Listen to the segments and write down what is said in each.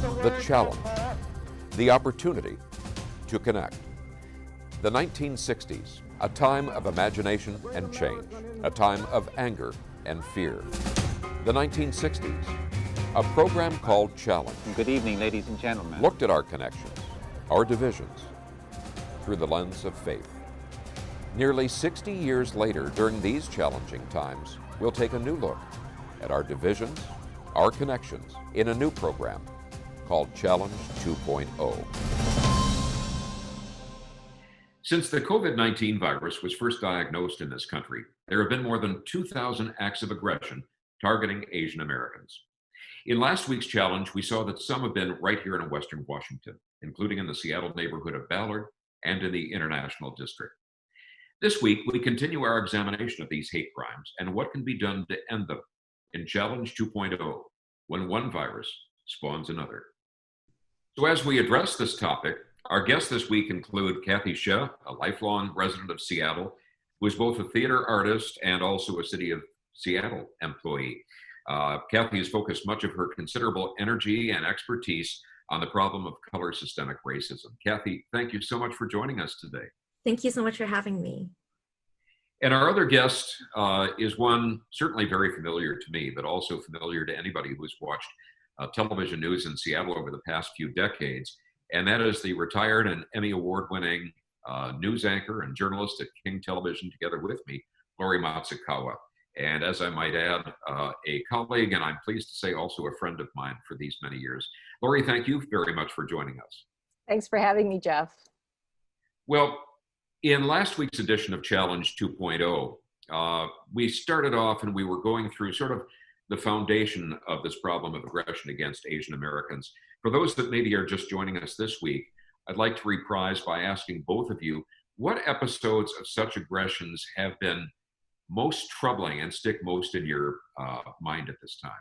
the challenge, the opportunity to connect. The 1960s, a time of imagination and change, a time of anger and fear. The 1960s, a program called Challenge. Good evening, ladies and gentlemen. Looked at our connections, our divisions, through the lens of faith. Nearly 60 years later, during these challenging times, we'll take a new look at our divisions, our connections, in a new program called Challenge 2.0. Since the COVID-19 virus was first diagnosed in this country, there have been more than 2,000 acts of aggression targeting Asian Americans. In last week's challenge, we saw that some have been right here in Western Washington, including in the Seattle neighborhood of Ballard and in the International District. This week, we continue our examination of these hate crimes and what can be done to end them in Challenge 2.0, when one virus spawns another. So as we address this topic, our guests this week include Kathy Shea, a lifelong resident of Seattle, who is both a theater artist and also a City of Seattle employee. Kathy has focused much of her considerable energy and expertise on the problem of color systemic racism. Kathy, thank you so much for joining us today. Thank you so much for having me. And our other guest is one certainly very familiar to me, but also familiar to anybody who's watched television news in Seattle over the past few decades. And that is the retired and Emmy Award-winning news anchor and journalist at King Television, together with me, Lori Matsukawa. And as I might add, a colleague, and I'm pleased to say also a friend of mine for these many years. Lori, thank you very much for joining us. Thanks for having me, Jeff. Well, in last week's edition of Challenge 2.0, we started off and we were going through sort of the foundation of this problem of aggression against Asian Americans. For those that maybe are just joining us this week, I'd like to reprise by asking both of you, what episodes of such aggressions have been most troubling and stick most in your mind at this time?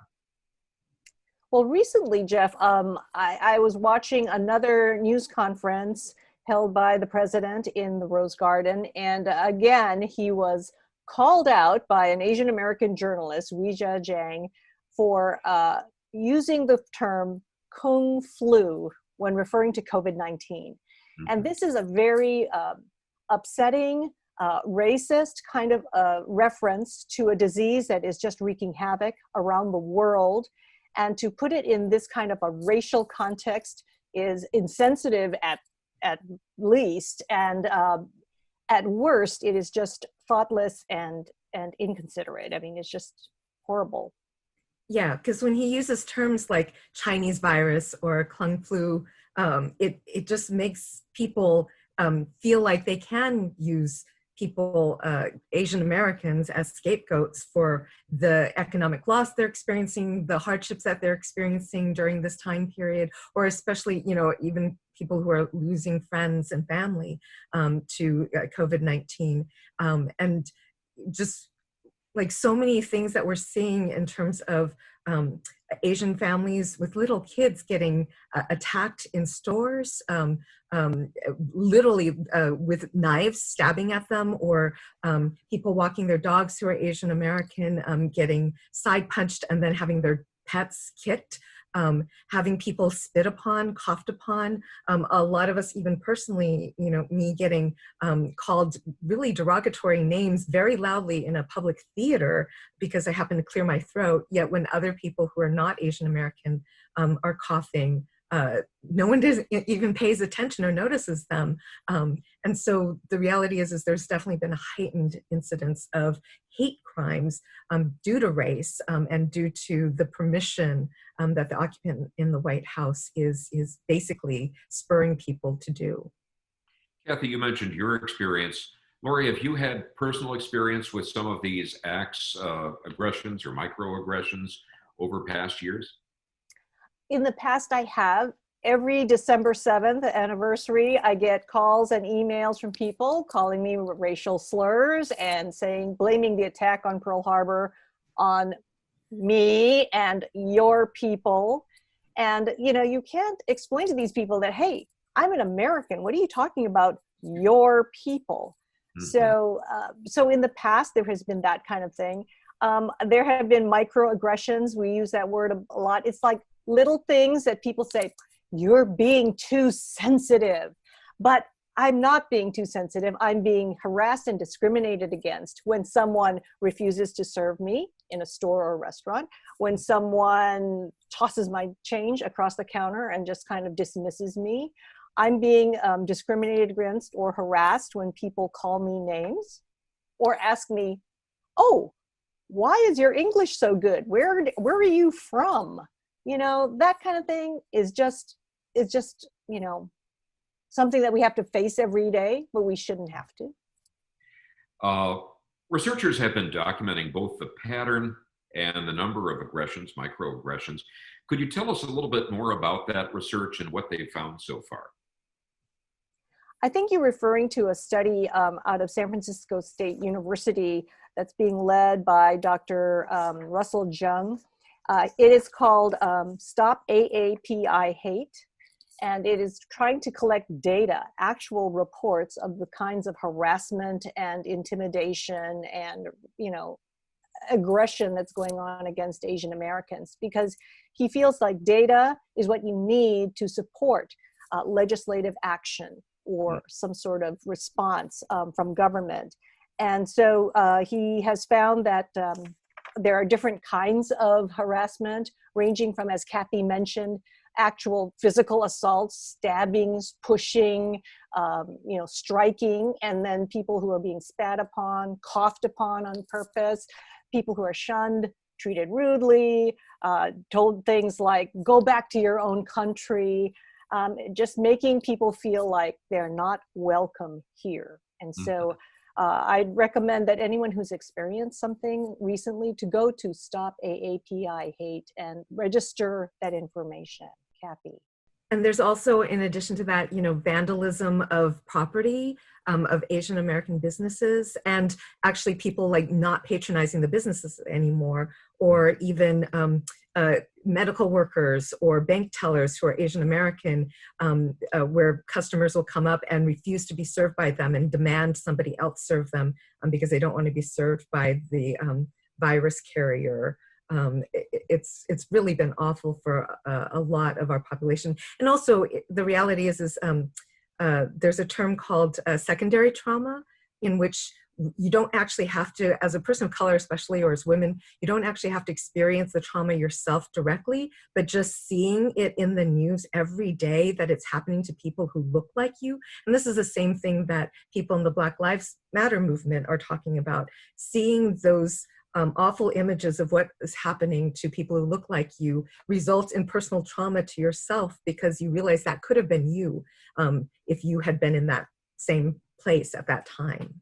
Well, recently, Jeff, I was watching another news conference held by the president in the Rose Garden. And again, he was called out by an Asian American journalist, Weijia Jiang, for using the term Kung flu when referring to COVID-19. Mm-hmm. And this is a very upsetting, racist kind of reference to a disease that is just wreaking havoc around the world. And to put it in this kind of a racial context is insensitive at least, and at worst, it is just thoughtless and inconsiderate. I mean, it's just horrible. Yeah, because when he uses terms like Chinese virus or Kung flu, it just makes people feel like they can use people, Asian Americans, as scapegoats for the economic loss they're experiencing, the hardships that they're experiencing during this time period, or especially, even people who are losing friends and family to COVID-19. And just like so many things that we're seeing in terms of Asian families with little kids getting attacked in stores, literally with knives stabbing at them, or people walking their dogs who are Asian American getting side punched and then having their pets kicked. Having people spit upon, coughed upon, a lot of us, even personally, me getting called really derogatory names very loudly in a public theater because I happen to clear my throat, yet when other people who are not Asian American are coughing, no one even pays attention or notices them. And so the reality is there's definitely been a heightened incidence of hate crimes due to race and due to the permission that the occupant in the White House is basically spurring people to do. Kathy, you mentioned your experience. Lori, have you had personal experience with some of these acts, aggressions or microaggressions over past years? In the past, I have. Every December 7th anniversary, I get calls and emails from people calling me racial slurs and blaming the attack on Pearl Harbor on me and your people. And, you can't explain to these people that, hey, I'm an American. What are you talking about? Your people. Mm-hmm. So in the past, there has been that kind of thing. There have been microaggressions. We use that word a lot. It's like little things that people say, you're being too sensitive. But I'm not being too sensitive. I'm being harassed and discriminated against when someone refuses to serve me in a store or a restaurant, when someone tosses my change across the counter and just kind of dismisses me. I'm being discriminated against or harassed when people call me names or ask me, oh, why is your English so good? Where are you from? You know, that kind of thing is just, you know, something that we have to face every day, but we shouldn't have to. Researchers have been documenting both the pattern and the number of aggressions, microaggressions. Could you tell us a little bit more about that research and what they've found so far? I think you're referring to a study out of San Francisco State University that's being led by Dr. Russell Jung. It is called Stop AAPI Hate. And it is trying to collect data, actual reports of the kinds of harassment and intimidation and, you know, aggression that's going on against Asian Americans, because he feels like data is what you need to support legislative action or some sort of response from government. And so he has found that there are different kinds of harassment, ranging from, as Kathy mentioned, actual physical assaults, stabbings, pushing, you know, striking, and then people who are being spat upon, coughed upon on purpose, people who are shunned, treated rudely, told things like, go back to your own country, just making people feel like they're not welcome here. And so I'd recommend that anyone who's experienced something recently to go to Stop AAPI Hate and register that information. Kathy. And there's also, in addition to that, you know, vandalism of property of Asian American businesses, and actually people like not patronizing the businesses anymore, or even medical workers or bank tellers who are Asian American, where customers will come up and refuse to be served by them and demand somebody else serve them because they don't want to be served by the virus carrier. It's really been awful for a lot of our population. And also the reality is there's a term called secondary trauma, in which you don't actually have to, as a person of color especially, or as women, you don't actually have to experience the trauma yourself directly, but just seeing it in the news every day that it's happening to people who look like you. And this is the same thing that people in the Black Lives Matter movement are talking about, seeing those awful images of what is happening to people who look like you results in personal trauma to yourself, because you realize that could have been you if you had been in that same place at that time.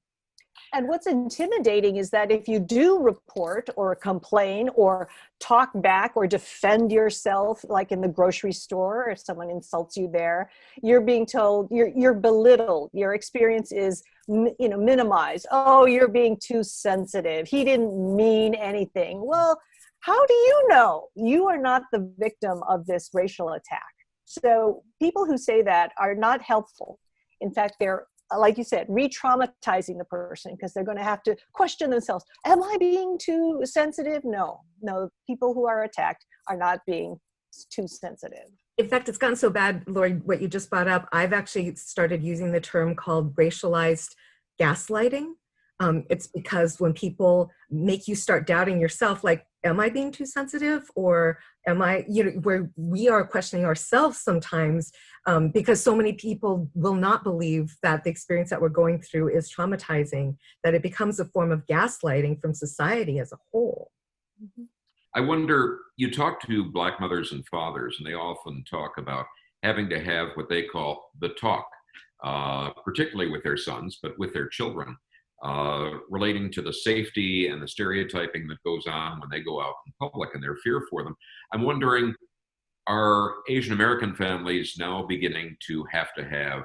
And what's intimidating is that if you do report or complain or talk back or defend yourself, like in the grocery store, if someone insults you there, you're being told, you're belittled. Your experience is, you know, minimized. Oh, you're being too sensitive. He didn't mean anything. Well, how do you know? You are not the victim of this racial attack. So people who say that are not helpful. In fact, they're, like you said, re-traumatizing the person, because they're going to have to question themselves. Am I being too sensitive? No, people who are attacked are not being too sensitive. In fact, it's gotten so bad, Lori, what you just brought up, I've actually started using the term called racialized gaslighting. It's because when people make you start doubting yourself, like, am I being too sensitive? Or am I, you know, where we are questioning ourselves sometimes because so many people will not believe that the experience that we're going through is traumatizing, that it becomes a form of gaslighting from society as a whole. Mm-hmm. I wonder, you talk to Black mothers and fathers, and they often talk about having to have what they call the talk, particularly with their sons, but with their children, relating to the safety and the stereotyping that goes on when they go out in public and their fear for them. I'm wondering, are Asian American families now beginning to have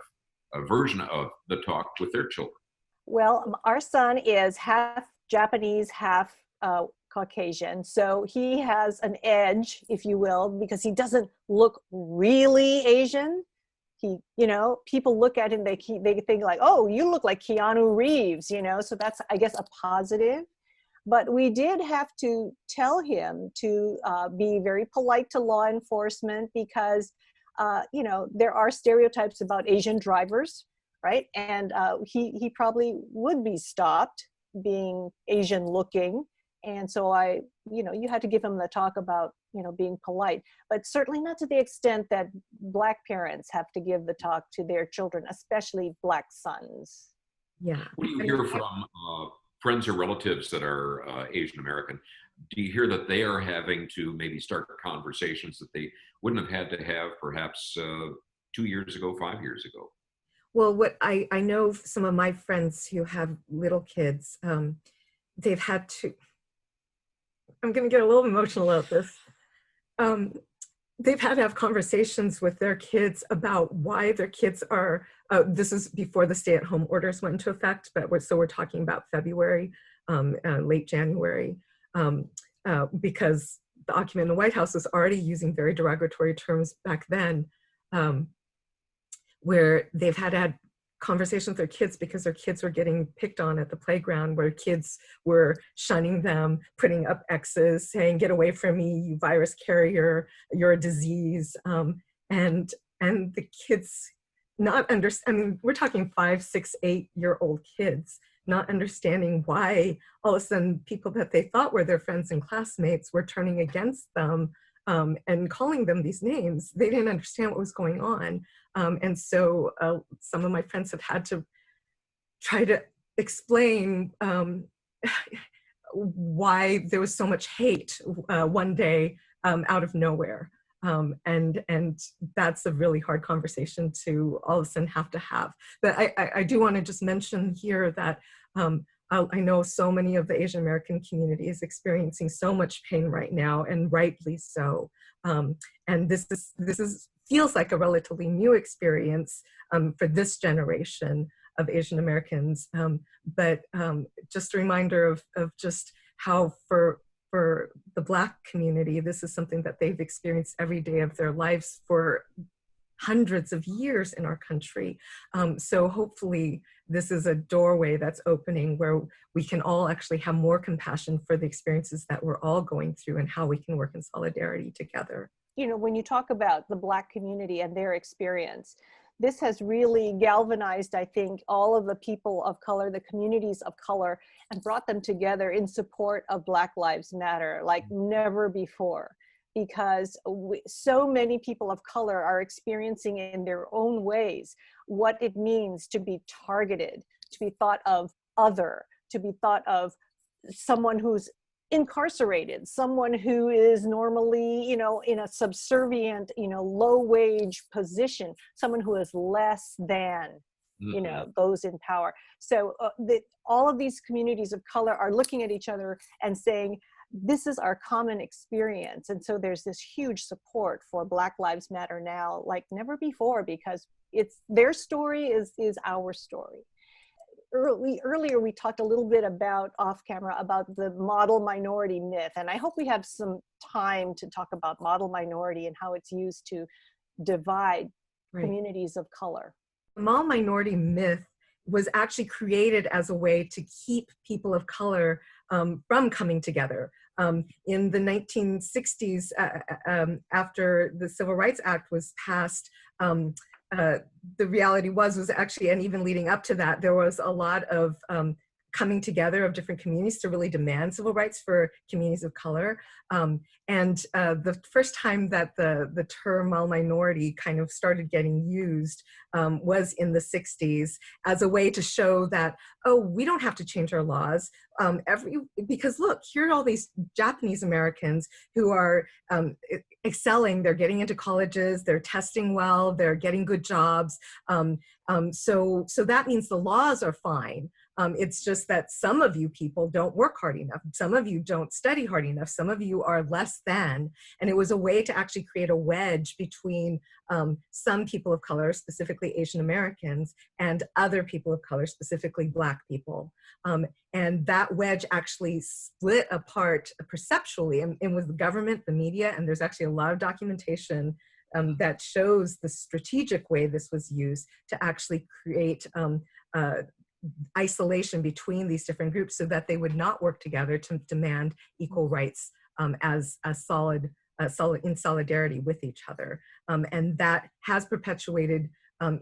a version of the talk with their children? Well, our son is half Japanese, half Caucasian. So he has an edge, if you will, because he doesn't look really Asian. He, you know, people look at him, they think like, oh, you look like Keanu Reeves, you know, so that's, I guess, a positive. But we did have to tell him to be very polite to law enforcement because, you know, there are stereotypes about Asian drivers, right? And he probably would be stopped being Asian looking. And so you know, you had to give him the talk about, you know, being polite, but certainly not to the extent that Black parents have to give the talk to their children, especially Black sons. Yeah. What do you hear from friends or relatives that are Asian American? Do you hear that they are having to maybe start conversations that they wouldn't have had to have perhaps 2 years ago, 5 years ago? Well, what I know some of my friends who have little kids, they've had to, I'm going to get a little emotional about this. They've had to have conversations with their kids about why their kids are, this is before the stay-at-home orders went into effect, but we're talking about February, late January, because the occupant in the White House was already using very derogatory terms back then, where they've had to have conversations with their kids because their kids were getting picked on at the playground, where kids were shunning them, putting up X's, saying, "Get away from me, you virus carrier, you're a disease." And the kids not understand, I mean, we're talking 5, 6, 8-year-old kids, not understanding why all of a sudden people that they thought were their friends and classmates were turning against them and calling them these names. They didn't understand what was going on. And so some of my friends have had to try to explain why there was so much hate one day out of nowhere. And that's a really hard conversation to all of a sudden have to have. But I do want to just mention here that I know so many of the Asian American community is experiencing so much pain right now, and rightly so. And this feels like a relatively new experience for this generation of Asian Americans. But just a reminder of just how for the Black community, this is something that they've experienced every day of their lives for hundreds of years in our country. So hopefully this is a doorway that's opening where we can all actually have more compassion for the experiences that we're all going through and how we can work in solidarity together. You know, when you talk about the Black community and their experience, this has really galvanized, I think, all of the people of color, the communities of color, and brought them together in support of Black Lives Matter like never before. Because so many people of color are experiencing in their own ways what it means to be targeted, to be thought of other, to be thought of someone who's incarcerated, someone who is normally, you know, in a subservient, you know, low wage position, someone who is less than, you know, those in power. So all of these communities of color are looking at each other and saying, this is our common experience. And so there's this huge support for Black Lives Matter now like never before, because it's their story is our story. Earlier we talked a little bit about off camera about the model minority myth, and I hope we have some time to talk about model minority and how it's used to divide communities of color. The model minority myth was actually created as a way to keep people of color from coming together. In the 1960s, after the Civil Rights Act was passed, the reality was actually, and even leading up to that, there was a lot of coming together of different communities to really demand civil rights for communities of color. And the first time that the term model minority kind of started getting used was in the 60s as a way to show that, oh, we don't have to change our laws. Because look, here are all these Japanese Americans who are excelling, they're getting into colleges, they're testing well, they're getting good jobs. So that means the laws are fine. It's just that some of you people don't work hard enough. Some of you don't study hard enough. Some of you are less than. And it was a way to actually create a wedge between some people of color, specifically Asian Americans, and other people of color, specifically Black people. And that wedge actually split apart perceptually, and with the government, the media, and there's actually a lot of documentation that shows the strategic way this was used to actually create isolation between these different groups so that they would not work together to demand equal rights as a solid in solidarity with each other. And that has perpetuated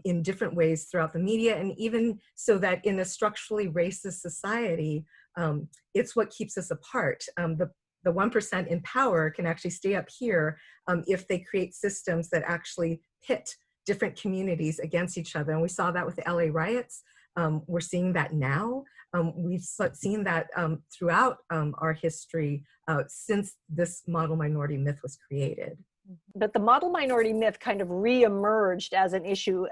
in different ways throughout the media, and even so that in a structurally racist society, it's what keeps us apart. The 1% in power can actually stay up here if they create systems that actually pit different communities against each other. And we saw that with the LA riots. We're seeing that now. We've seen that throughout our history since this model minority myth was created. But the model minority myth kind of re-emerged as an issue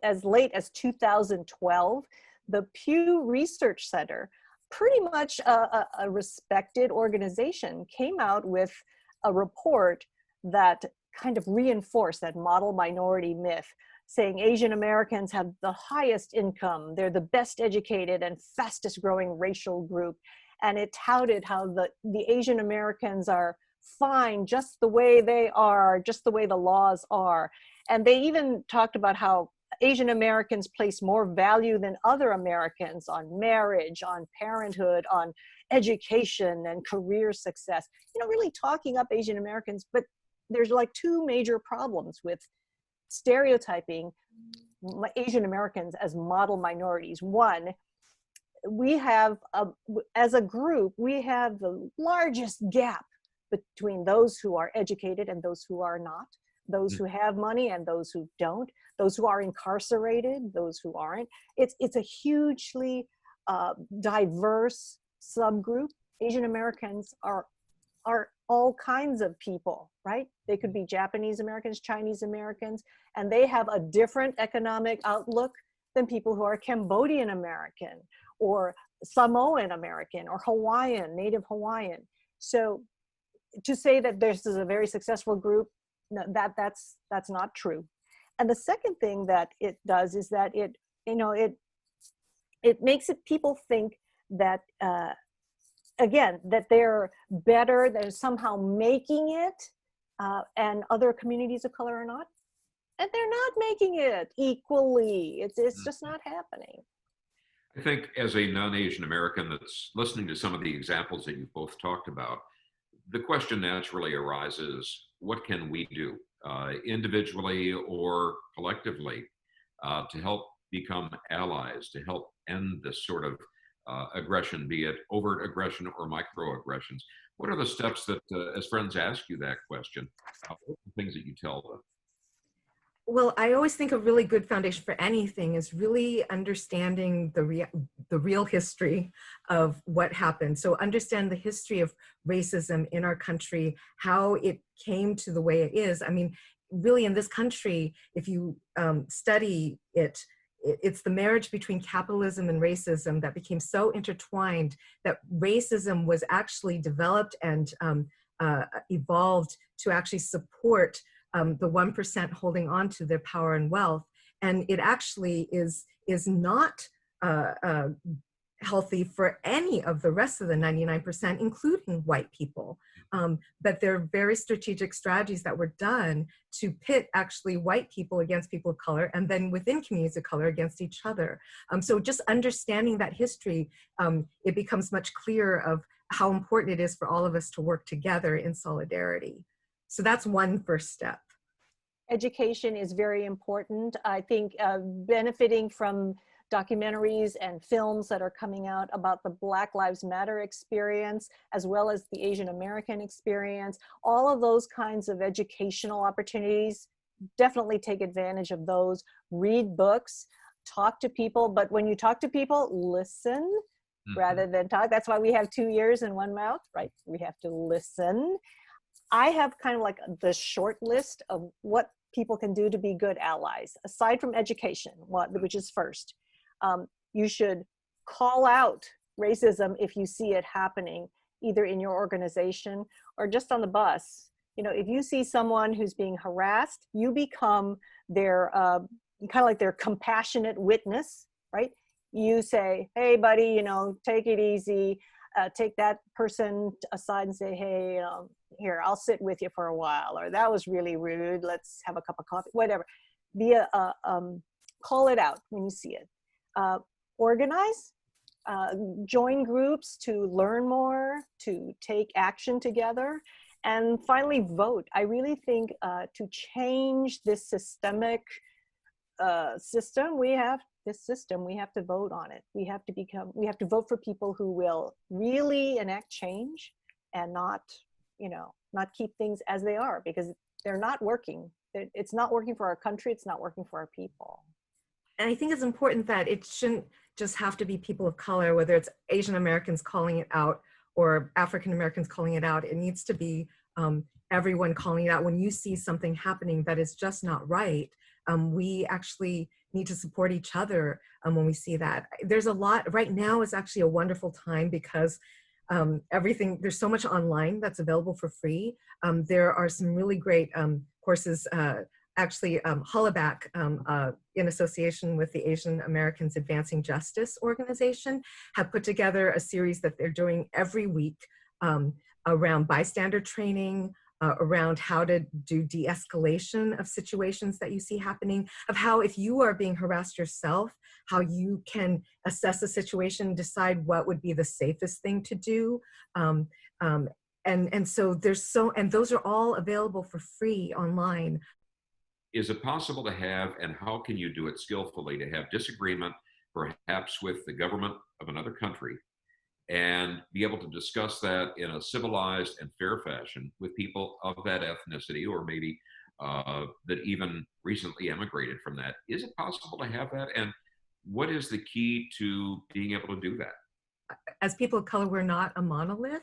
as late as 2012. The Pew Research Center, pretty much a respected organization, came out with a report that kind of reinforced that model minority myth, saying Asian Americans have the highest income, they're the best educated and fastest growing racial group. And it touted how the Asian Americans are fine just the way they are, just the way the laws are. And they even talked about how Asian Americans place more value than other Americans on marriage, on parenthood, on education and career success. You know, really talking up Asian Americans. But there's like two major problems with stereotyping Asian Americans as model minorities. One, we have, as a group, we have the largest gap between those who are educated and those who are not, those who have money and those who don't, those who are incarcerated, those who aren't. It's a hugely diverse subgroup. Asian Americans are all kinds of people, right? They could be Japanese Americans, Chinese Americans, and they have a different economic outlook than people who are Cambodian American or Samoan American or Hawaiian, Native Hawaiian. So to say that this is a very successful group, no, that's not true. And the second thing that it does is that it makes people think that again, that they're better, they're somehow making it, and other communities of color are not, and they're not making it equally. It's just not happening. I think as a non-Asian American that's listening to some of the examples that you've both talked about, the question naturally arises, what can we do individually or collectively to help become allies, to help end this sort of aggression, be it overt aggression or microaggressions? What are the steps that, as friends ask you that question, what are the things that you tell them? Well, I always think a really good foundation for anything is really understanding the real history of what happened. So understand the history of racism in our country, how it came to the way it is. I mean, really in this country, if you study it, it's the marriage between capitalism and racism that became so intertwined that racism was actually developed and evolved to actually support the 1% holding on to their power and wealth. And it actually is not healthy for any of the rest of the 99%, including white people. But there are very strategic strategies that were done to pit actually white people against people of color, and then within communities of color against each other. So just understanding that history, it becomes much clearer of how important it is for all of us to work together in solidarity. So that's one first step. Education is very important. I think benefiting from documentaries and films that are coming out about the Black Lives Matter experience, as well as the Asian American experience, all of those kinds of educational opportunities, definitely take advantage of those. Read books, talk to people, but when you talk to people, listen rather than talk. That's why we have 2 ears and 1 mouth, right? We have to listen. I have kind of like the short list of what people can do to be good allies, aside from education, which is first. You should call out racism if you see it happening, either in your organization or just on the bus. You know, if you see someone who's being harassed, you become their, kind of like their compassionate witness, right? You say, hey buddy, you know, take it easy. Take that person aside and say, hey, here, I'll sit with you for a while, or that was really rude, let's have a cup of coffee, whatever. Call it out when you see it. organize, join groups to learn more, to take action together, and finally vote. I really think to change this systemic system, we have to vote on it. We have to vote for people who will really enact change and not keep things as they are, because they're not working. It's not working for our country. It's not working for our people. And I think it's important that it shouldn't just have to be people of color, whether it's Asian Americans calling it out or African Americans calling it out. It needs to be everyone calling it out. When you see something happening that is just not right, we actually need to support each other when we see that. There's a lot, right now is actually a wonderful time because there's so much online that's available for free. There are some really great courses, Hollaback, in association with the Asian Americans Advancing Justice organization, have put together a series that they're doing every week around bystander training, around how to do de-escalation of situations that you see happening, of how if you are being harassed yourself, how you can assess the situation, decide what would be the safest thing to do. And so and those are all available for free online. Is it possible to have, and how can you do it skillfully, to have disagreement perhaps with the government of another country and be able to discuss that in a civilized and fair fashion with people of that ethnicity, or maybe that even recently emigrated from that? Is it possible to have that? And what is the key to being able to do that? As people of color, we're not a monolith,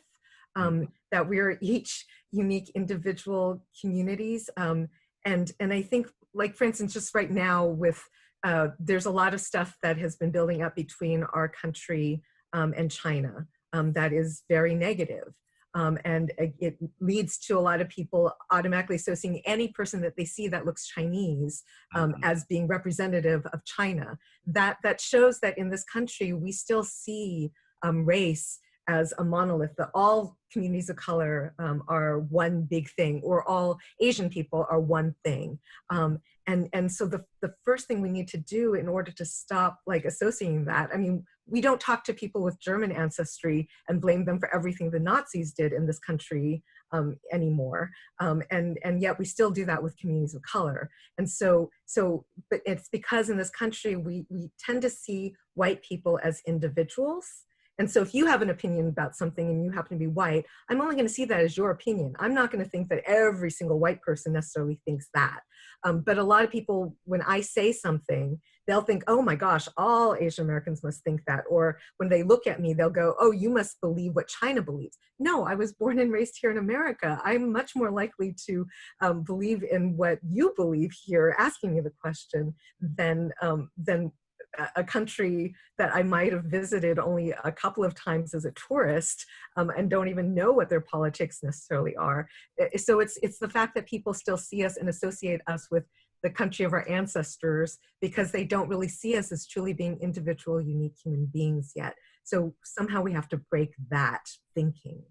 that we're each unique individual communities. And I think, like, for instance, just right now with, there's a lot of stuff that has been building up between our country and China that is very negative. And it leads to a lot of people automatically associating any person that they see that looks Chinese as being representative of China. That shows that in this country, we still see race as a monolith, that all communities of color are one big thing, or all Asian people are one thing. And so the first thing we need to do in order to stop like associating that, I mean, we don't talk to people with German ancestry and blame them for everything the Nazis did in this country anymore. And yet we still do that with communities of color. And but it's because in this country, we tend to see white people as individuals. And so if you have an opinion about something and you happen to be white, I'm only going to see that as your opinion. I'm not going to think that every single white person necessarily thinks that. But a lot of people, when I say something, they'll think, oh my gosh, all Asian Americans must think that. Or when they look at me, they'll go, oh, you must believe what China believes. No, I was born and raised here in America. I'm much more likely to believe in what you believe here, asking me the question, than a country that I might have visited only a couple of times as a tourist and don't even know what their politics necessarily are. So it's the fact that people still see us and associate us with the country of our ancestors because they don't really see us as truly being individual, unique human beings yet. So somehow we have to break that thinking.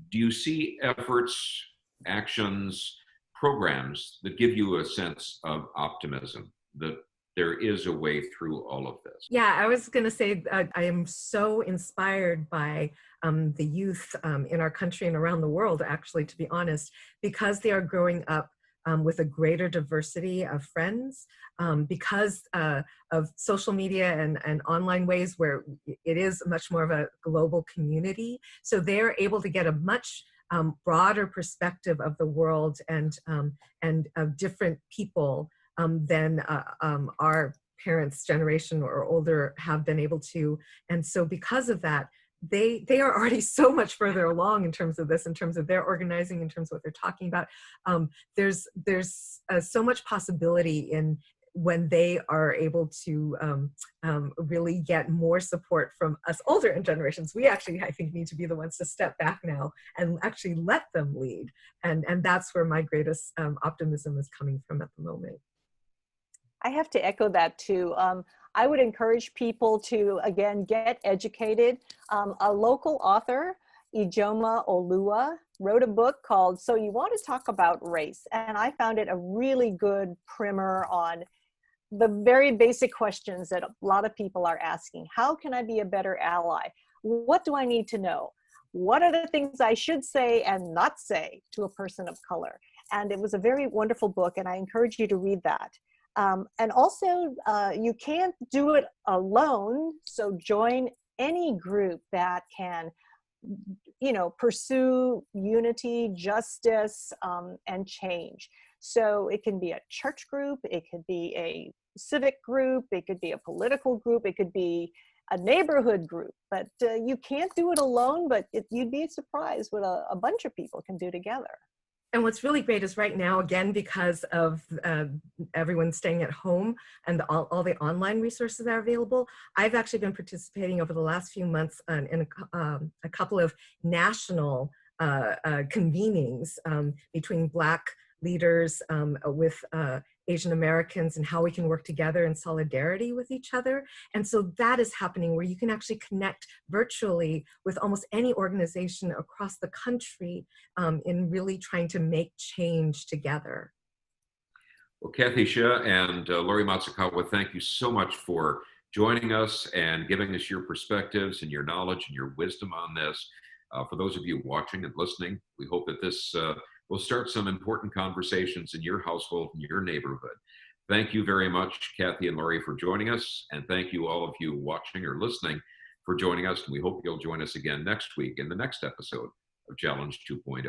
Do you see efforts, actions, programs that give you a sense of optimism that there is a way through all of this? Yeah, I was going to say I am so inspired by the youth in our country and around the world, actually, to be honest, because they are growing up with a greater diversity of friends, because of social media and online ways where it is much more of a global community. So they're able to get a much broader perspective of the world and of different people than our parents' generation or older have been able to. And so because of that, they are already so much further along in terms of this, in terms of their organizing, in terms of what they're talking about. There's so much possibility in when they are able to really get more support from us older generations. We actually, I think, need to be the ones to step back now and actually let them lead. And that's where my greatest optimism is coming from at the moment. I have to echo that too. I would encourage people to, again, get educated. A local author, Ijoma Olua, wrote a book called So You Want to Talk About Race? And I found it a really good primer on the very basic questions that a lot of people are asking. How can I be a better ally? What do I need to know? What are the things I should say and not say to a person of color? And it was a very wonderful book, and I encourage you to read that. And also, you can't do it alone, so join any group that can, pursue unity, justice, and change. So it can be a church group, it could be a civic group, it could be a political group, it could be a neighborhood group, but you can't do it alone, but you'd be surprised what a bunch of people can do together. And what's really great is right now, again, because of everyone staying at home and all the online resources that are available, I've actually been participating over the last few months in a couple of national convenings between Black leaders with Asian Americans, and how we can work together in solidarity with each other. And so that is happening, where you can actually connect virtually with almost any organization across the country in really trying to make change together. Well, Kathy Shea and Lori Matsukawa, thank you so much for joining us and giving us your perspectives and your knowledge and your wisdom on this. For those of you watching and listening, we hope that this will start some important conversations in your household, in your neighborhood. Thank you very much, Kathy and Lori, for joining us. And thank you, all of you watching or listening, for joining us. And we hope you'll join us again next week in the next episode of Challenge 2.0.